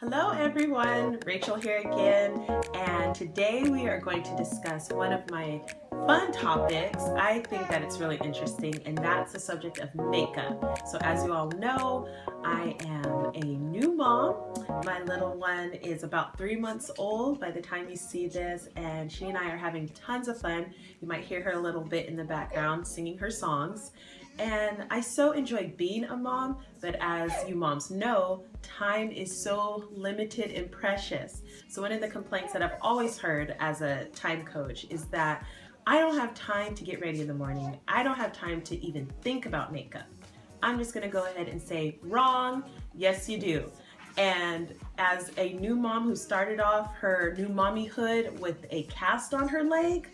Hello everyone, Rachel here again, and today we are going to discuss one of my fun topics. I think that it's really interesting, and that's the subject of makeup. So as you all know, I am a new mom. My little one is about 3 months old by the time you see this, and she and I are having tons of fun. You might hear her a little bit in the background singing her songs. And I so enjoy being a mom, but as you moms know, time is so limited and precious. So one of the complaints that I've always heard as a time coach is that I don't have time to get ready in the morning. I don't have time to even think about makeup. I'm just gonna go ahead and say, wrong, yes you do. And as a new mom who started off her new mommyhood with a cast on her leg,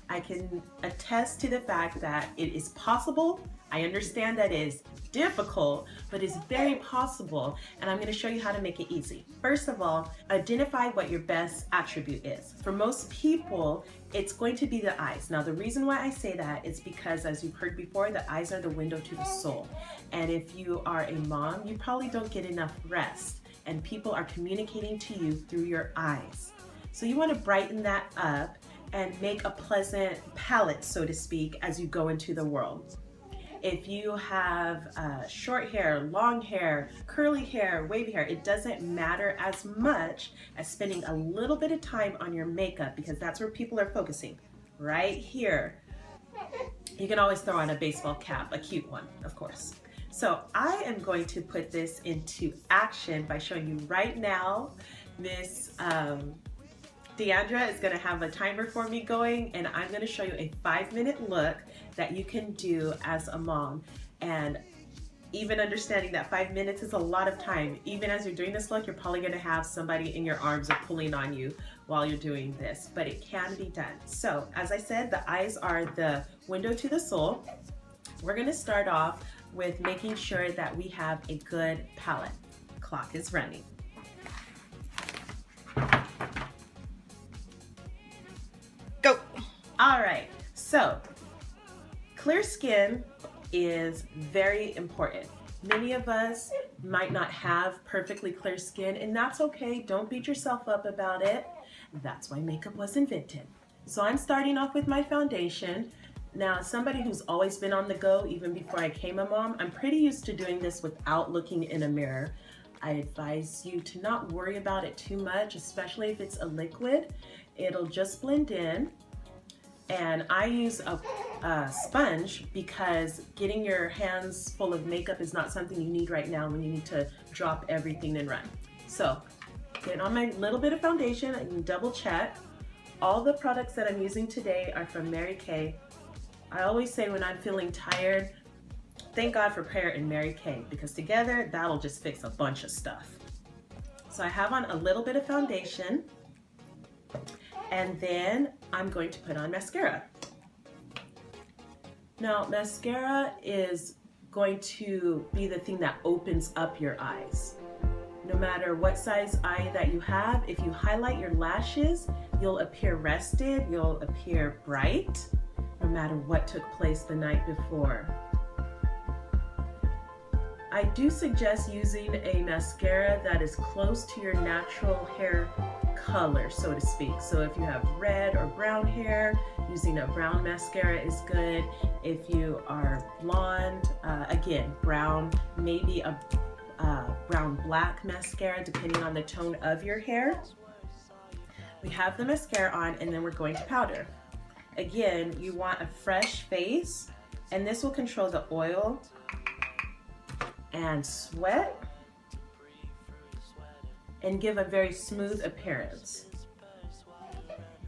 I can attest to the fact that it is possible. I understand that it is difficult, but it's very possible, and I'm going to show you how to make it easy. First of all, identify what your best attribute is. For most people, it's going to be the eyes. Now, the reason why I say that is because, as you've heard before, the eyes are the window to the soul. And if you are a mom, you probably don't get enough rest, and people are communicating to you through your eyes. So you want to brighten that up and make a pleasant palette, so to speak, as you go into the world. If you have short hair, long hair, curly hair, wavy hair, it doesn't matter as much as spending a little bit of time on your makeup, because that's where people are focusing, right here. You can always throw on a baseball cap, a cute one, of course. So I am going to put this into action by showing you right now. Miss Deandra is going to have a timer for me going, and I'm going to show you a 5-minute look that you can do as a mom. And even understanding that 5 minutes is a lot of time, even as you're doing this look, you're probably going to have somebody in your arms or pulling on you while you're doing this, but it can be done. So as I said, the eyes are the window to the soul. We're going to start off with making sure that we have a good palette. Clock is running. Go. All right, so clear skin is very important. Many of us might not have perfectly clear skin, and that's okay. Don't beat yourself up about it. That's why makeup was invented. So I'm starting off with my foundation. Now, somebody who's always been on the go, even before I became a mom, I'm pretty used to doing this without looking in a mirror. I advise you to not worry about it too much, especially if it's a liquid. It'll just blend in. And I use a sponge because getting your hands full of makeup is not something you need right now when you need to drop everything and run. So, get on my little bit of foundation. I can double check. All the products that I'm using today are from Mary Kay. I always say when I'm feeling tired, thank God for prayer and Mary Kay, because together that'll just fix a bunch of stuff. So I have on a little bit of foundation, and then I'm going to put on mascara. Now, mascara is going to be the thing that opens up your eyes. No matter what size eye that you have, if you highlight your lashes, you'll appear rested, you'll appear bright, no matter what took place the night before. I do suggest using a mascara that is close to your natural hair color, so to speak. So if you have red or brown hair, using a brown mascara is good. If you are blonde, again, brown, maybe a brown black mascara, depending on the tone of your hair. We have the mascara on, and then we're going to powder. Again, you want a fresh face, and this will control the oil and sweat and give a very smooth appearance.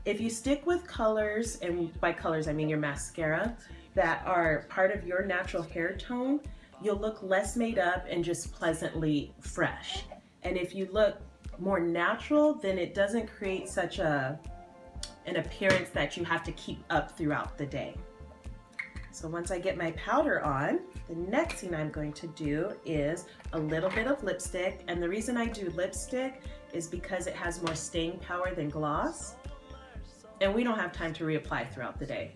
If you stick with colors, and by colors I mean your mascara, that are part of your natural hair tone, you'll look less made up and just pleasantly fresh. And if you look more natural, then it doesn't create such an appearance that you have to keep up throughout the day. So once I get my powder on, the next thing I'm going to do is a little bit of lipstick. And the reason I do lipstick is because it has more staying power than gloss. And we don't have time to reapply throughout the day.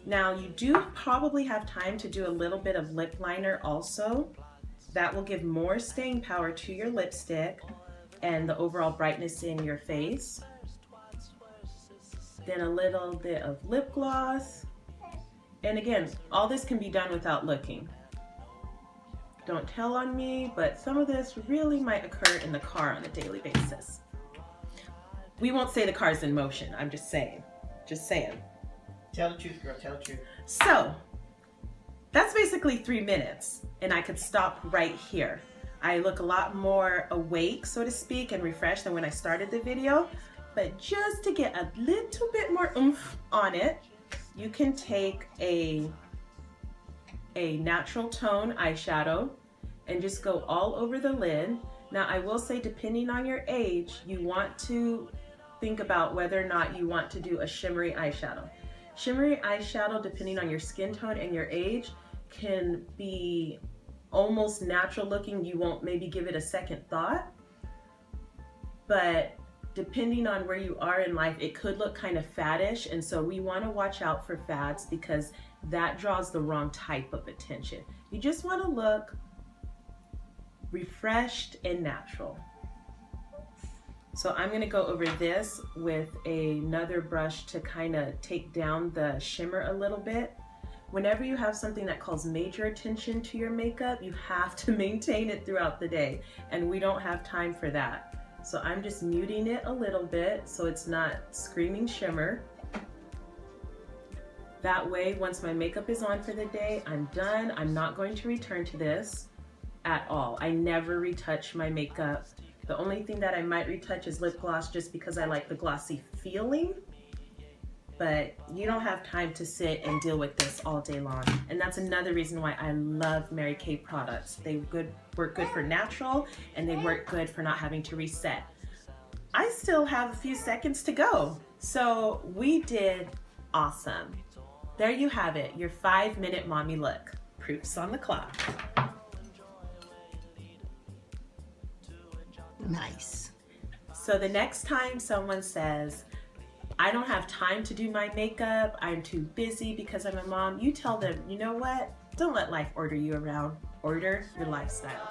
Now, you do probably have time to do a little bit of lip liner also. That will give more staying power to your lipstick and the overall brightness in your face. Then a little bit of lip gloss. And again, all this can be done without looking. Don't tell on me, but some of this really might occur in the car on a daily basis. We won't say the car's in motion, I'm just saying. Just saying. Tell the truth, girl, tell the truth. So, that's basically 3 minutes, and I could stop right here. I look a lot more awake, so to speak, and refreshed than when I started the video, but just to get a little bit more oomph on it, you can take a natural tone eyeshadow and just go all over the lid. Now, I will say, depending on your age, you want to think about whether or not you want to do a shimmery eyeshadow. Shimmery eyeshadow, depending on your skin tone and your age, can be almost natural looking. You won't maybe give it a second thought, but depending on where you are in life, it could look kind of faddish, and so we want to watch out for fads because that draws the wrong type of attention. You just want to look refreshed and natural. So I'm going to go over this with another brush to kind of take down the shimmer a little bit. Whenever you have something that calls major attention to your makeup, you have to maintain it throughout the day, and we don't have time for that. So I'm just muting it a little bit so it's not screaming shimmer. That way, once my makeup is on for the day, I'm done. I'm not going to return to this at all. I never retouch my makeup. The only thing that I might retouch is lip gloss, just because I like the glossy feeling, but you don't have time to sit and deal with this all day long. And that's another reason why I love Mary Kay products. They work good for natural, and they work good for not having to reset. I still have a few seconds to go. So we did awesome. There you have it, your 5-minute mommy look. Proof's on the clock. Nice. So the next time someone says, I don't have time to do my makeup, I'm too busy because I'm a mom, you tell them, you know what? Don't let life order you around. Order your lifestyle.